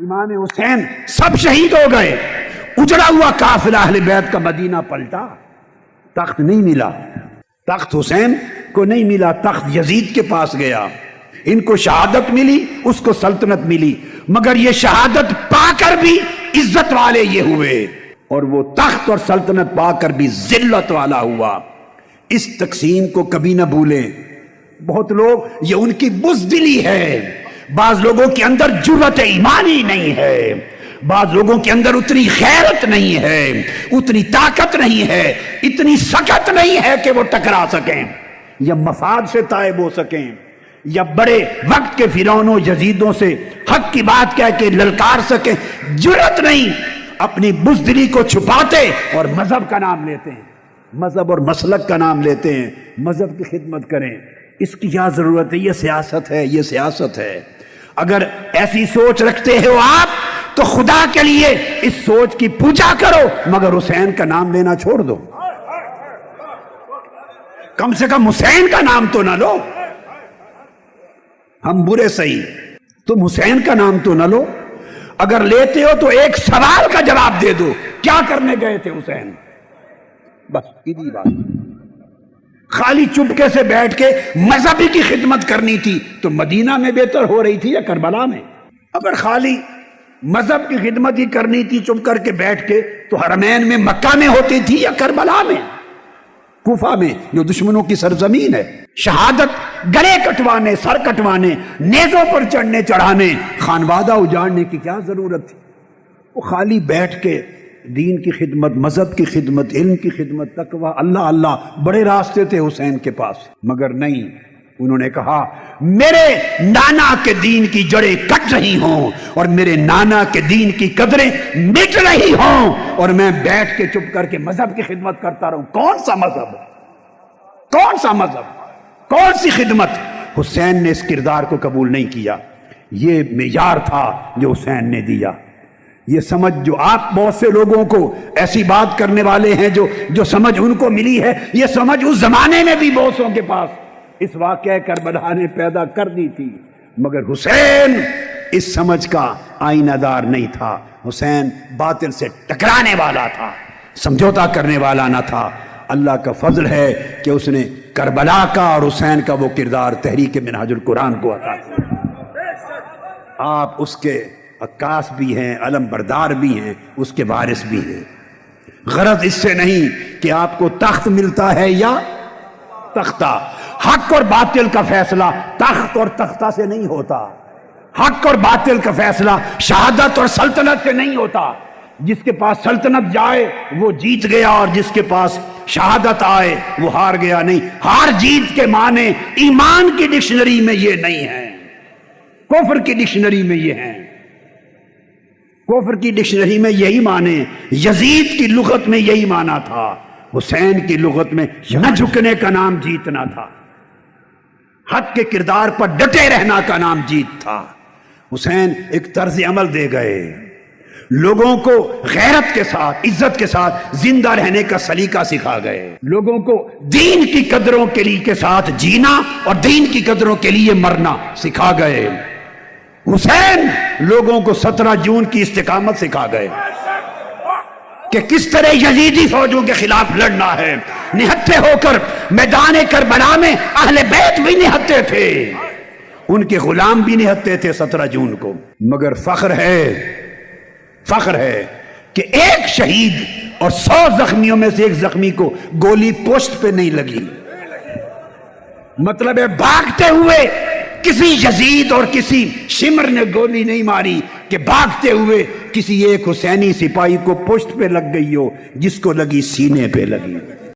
امام حسین سب شہید ہو گئے، اجڑا ہوا قافلہ اہل بیت کا مدینہ پلٹا، تخت نہیں ملا، تخت حسین کو نہیں ملا، تخت یزید کے پاس گیا، ان کو شہادت ملی، اس کو سلطنت ملی، مگر یہ شہادت پا کر بھی عزت والے یہ ہوئے اور وہ تخت اور سلطنت پا کر بھی ذلت والا ہوا۔ اس تقسیم کو کبھی نہ بھولیں۔ بہت لوگ یہ ان کی بزدلی ہے، بعض لوگوں کے اندر جرأت ایمانی نہیں ہے، بعض لوگوں کے اندر اتنی غیرت نہیں ہے، اتنی طاقت نہیں ہے، اتنی سکت نہیں ہے کہ وہ ٹکرا سکیں یا مفاد سے تائب ہو سکیں یا بڑے وقت کے فرعونوں یزیدوں سے حق کی بات کہہ کے للکار سکیں۔ جرأت نہیں، اپنی بزدلی کو چھپاتے اور مذہب کا نام لیتے ہیں، مذہب اور مسلک کا نام لیتے ہیں، مذہب کی خدمت کریں۔ اس کی کیا ضرورت ہے؟ یہ سیاست ہے، یہ سیاست ہے۔ اگر ایسی سوچ رکھتے ہو آپ تو خدا کے لیے اس سوچ کی پوجا کرو، مگر حسین کا نام لینا چھوڑ دو، کم سے کم حسین کا نام تو نہ لو۔ ہم برے صحیح، تم حسین کا نام تو نہ لو، اگر لیتے ہو تو ایک سوال کا جواب دے دو، کیا کرنے گئے تھے حسین؟ بس اتنی بات۔ خالی چپکے سے بیٹھ کے مذہبی کی خدمت کرنی تھی تو مدینہ میں بہتر ہو رہی تھی یا کربلا میں؟ اگر خالی مذہب کی خدمت ہی کرنی تھی چپ کر کے بیٹھ کے تو حرمین میں مکہ میں ہوتی تھی یا کربلا میں، کوفہ میں جو دشمنوں کی سرزمین ہے؟ شہادت گلے کٹوانے، سر کٹوانے، نیزوں پر چڑھنے چڑھانے، خانوادہ اجاڑنے کی کیا ضرورت تھی؟ وہ خالی بیٹھ کے دین کی خدمت، مذہب کی خدمت، علم کی خدمت، تقوی، اللہ اللہ، بڑے راستے تھے حسین کے پاس، مگر نہیں، انہوں نے کہا میرے نانا کے دین کی جڑیں کٹ رہی ہوں اور میرے نانا کے دین کی قدریں مٹ رہی ہوں اور میں بیٹھ کے چپ کر کے مذہب کی خدمت کرتا رہوں۔ کون سا مذہب؟ کون سا مذہب؟ کون سی خدمت؟ حسین نے اس کردار کو قبول نہیں کیا۔ یہ معیار تھا جو حسین نے دیا۔ یہ سمجھ جو آپ بہت سے لوگوں کو ایسی بات کرنے والے ہیں جو سمجھ ان کو ملی ہے، یہ سمجھ اس زمانے میں بھی بہتوں کے پاس اس واقعہ کربلا نے پیدا کر دی تھی، مگر حسین اس سمجھ کا آئینہ دار نہیں تھا۔ حسین باطل سے ٹکرانے والا تھا، سمجھوتا کرنے والا نہ تھا۔ اللہ کا فضل ہے کہ اس نے کربلا کا اور حسین کا وہ کردار تحریک منہاج القرآن کو عطا کیا۔ آپ اس کے عکاس بھی ہیں، علم بردار بھی ہیں، اس کے وارث بھی ہیں۔ غرض اس سے نہیں کہ آپ کو تخت ملتا ہے یا تختہ۔ حق اور باطل کا فیصلہ تخت اور تختہ سے نہیں ہوتا، حق اور باطل کا فیصلہ شہادت اور سلطنت سے نہیں ہوتا۔ جس کے پاس سلطنت جائے وہ جیت گیا اور جس کے پاس شہادت آئے وہ ہار گیا نہیں۔ ہار جیت کے معنی ایمان کی ڈکشنری میں یہ نہیں ہے، کفر کی ڈکشنری میں یہ ہیں۔ کفر کی ڈکشنری میں یہی معنی، یزید کی لغت میں یہی معنی تھا، حسین کی لغت میں نہ جھکنے کا نام جیتنا تھا، حق کے کردار پر ڈٹے رہنا کا نام جیت تھا۔ حسین ایک طرز عمل دے گئے، لوگوں کو غیرت کے ساتھ، عزت کے ساتھ زندہ رہنے کا سلیقہ سکھا گئے، لوگوں کو دین کی قدروں کے لیے کے ساتھ جینا اور دین کی قدروں کے لیے مرنا سکھا گئے۔ حسین لوگوں کو 17 جون کی استقامت سکھا گئے کہ کس طرح یزیدی فوجوں کے خلاف لڑنا ہے۔ نہتے ہو کر میدان کربلا میں اہل بیت بھی نہتے تھے، ان کے غلام بھی نہتے تھے 17 جون کو، مگر فخر ہے کہ ایک شہید اور 100 زخمیوں میں سے ایک زخمی کو گولی پشت پہ نہیں لگی۔ مطلب ہے بھاگتے ہوئے کسی یزید اور کسی شمر نے گولی نہیں ماری کہ بھاگتے ہوئے کسی ایک حسینی سپاہی کو پشت پہ لگ گئی ہو، جس کو لگی سینے پہ لگی۔